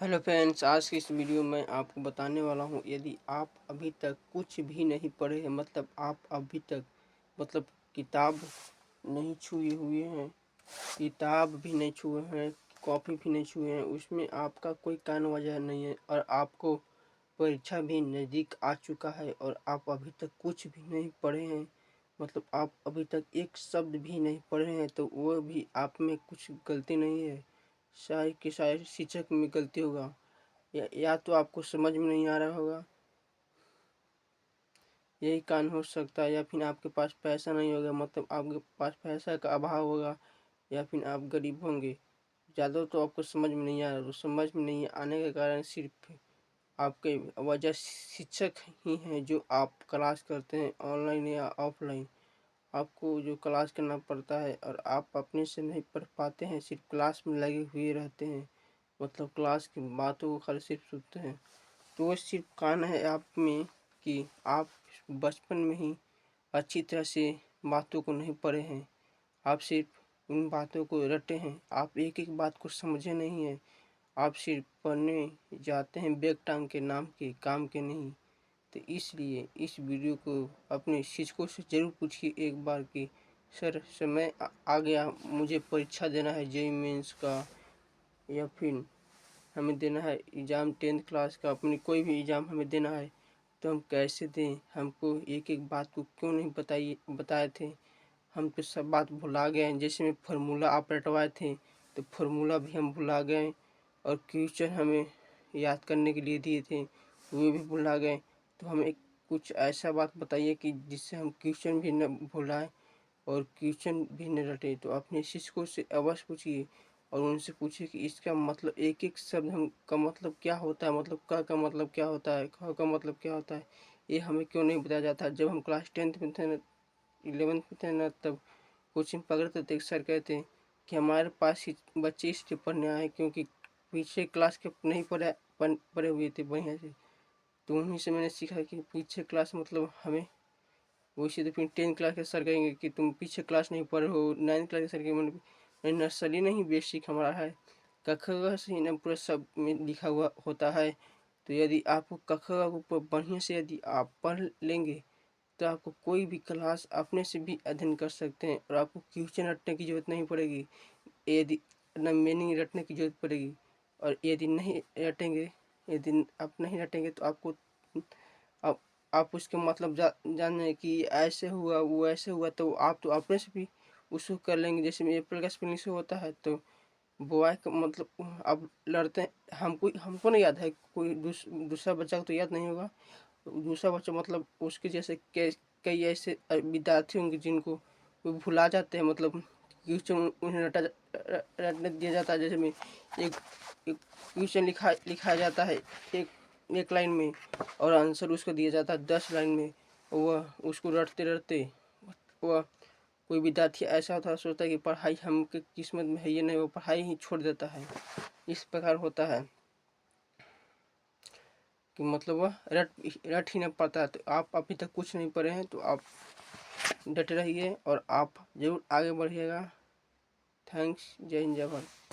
Hello friends, आज की इस वीडियो में आपको बताने वाला हूँ, यदि आप अभी तक कुछ भी नहीं पढ़े हैं, मतलब आप अभी तक किताब नहीं छुए हुए हैं, किताब भी नहीं छुए हैं, कॉपी भी नहीं छुए हैं, उसमें आपका कोई कारण वजह नहीं है और आपको परीक्षा भी नज़दीक आ चुका है और आप अभी तक कुछ भी नहीं पढ़े हैं, मतलब आप अभी तक एक शब्द भी नहीं पढ़े हैं, तो वो भी आप में कुछ गलती नहीं है। शायद कि शायद शिक्षक में गलती होगा, या तो आपको समझ में नहीं आ रहा होगा, यही कारण हो सकता है, या फिर आपके पास पैसा नहीं होगा, मतलब आपके पास पैसा का अभाव होगा, या फिर आप गरीब होंगे। ज़्यादा तो आपको समझ में नहीं आ रहा, तो समझ में नहीं आने के कारण सिर्फ आपके वजह शिक्षक ही हैं जो आप क्लास करते हैं ऑनलाइन या ऑफलाइन। आपको जो क्लास करना पड़ता है और आप अपने से नहीं पढ़ पाते हैं, सिर्फ क्लास में लगे हुए रहते हैं, मतलब क्लास की बातों को खाली सिर्फ सुनते हैं। तो वो सिर्फ कारण है आप में कि आप बचपन में ही अच्छी तरह से बातों को नहीं पढ़े हैं। आप सिर्फ उन बातों को रटे हैं, आप एक एक बात को समझे नहीं हैं। आप सिर्फ पढ़ने जाते हैं बैग टांग के, नाम के, काम के नहीं। तो इसलिए इस वीडियो को अपने शिक्षकों से ज़रूर पूछिए एक बार कि सर, समय आ गया, मुझे परीक्षा देना है जेईई मेंस का, या फिर हमें देना है एग्ज़ाम 10th क्लास का, अपनी कोई भी एग्ज़ाम हमें देना है, तो हम कैसे दें? हमको एक एक बात को क्यों नहीं बताए थे? हम तो सब बात भुला गए हैं। जैसे में फार्मूला आप रटवाए थे, तो फार्मूला भी हम भुला गए, और क्वेश्चन हमें याद करने के लिए दिए थे, वो भी भुला गए। तो हमें कुछ ऐसा बात बताइए कि जिससे हम क्वेश्चन भी न भुलाएं और क्वेश्चन भी न रटे। तो अपने शिक्षकों से अवश्य पूछिए और उनसे पूछिए कि इसका मतलब एक एक शब्द हम का मतलब क्या होता है, मतलब क का मतलब क्या होता है, ख का मतलब क्या होता है, ये हमें क्यों नहीं बताया जाता। जब हम क्लास 10th में थे ना, 11th में थे ना, तब कोचिंग पकड़ते थे, सर कहते कि हमारे पास ही बच्चे इसलिए पढ़ने आए क्योंकि पीछे क्लास के नहीं पढ़े हुए थे बढ़िया से। तो उन्हीं से मैंने सीखा कि पीछे क्लास मतलब हमें, वैसे तो फिर 10th क्लास के सर कहेंगे कि तुम पीछे क्लास नहीं पढ़े हो, 9th क्लास के सर के नर्सरी नहीं बेसिक हमारा है, क ख ग से ही ना पूरा सब में लिखा हुआ होता है। तो यदि आपको क ख ग को बढ़िया से यदि आप पढ़ लेंगे, तो आपको कोई भी क्लास अपने से भी अध्ययन कर सकते हैं और आपको क्वेश्चन रटने की जरूरत नहीं पड़ेगी, यदि न मीनिंग रटने की जरूरत पड़ेगी। और यदि नहीं रटेंगे, यदि आप नहीं रटेंगे तो आपको आप आप उसके मतलब जाने कि ऐसे हुआ वो ऐसे हुआ, तो आप तो अपने से भी उसको कर लेंगे। जैसे में अप्रैल का स्पेलिंग से होता है, तो बॉय का मतलब अब लड़ते हैं, हमको हमको नहीं याद है, कोई दूसरा बच्चा को तो याद नहीं होगा। दूसरा बच्चा मतलब उसके जैसे कई ऐसे विद्यार्थी होंगे जिनको वो भुला जाते हैं, मतलब क्वेश्चन उन्हें रटने दिया जाता है। जैसे में एक एक क्वेश्चन लिखाया जाता है एक एक लाइन में, और आंसर उसको दिया जाता है 10 लाइन में। वह उसको रटते रटते वह कोई विद्यार्थी ऐसा होता है, सोचता है कि पढ़ाई हमके किस्मत में है, ये नहीं, वो पढ़ाई ही छोड़ देता है। इस प्रकार होता है कि मतलब वह रट ही नहीं पाता है। तो आप अभी तक कुछ नहीं पढ़े हैं, तो आप डटे रहिए और आप ज़रूर आगे बढ़िएगा। थैंक्स। जय हिंद, जय भारत।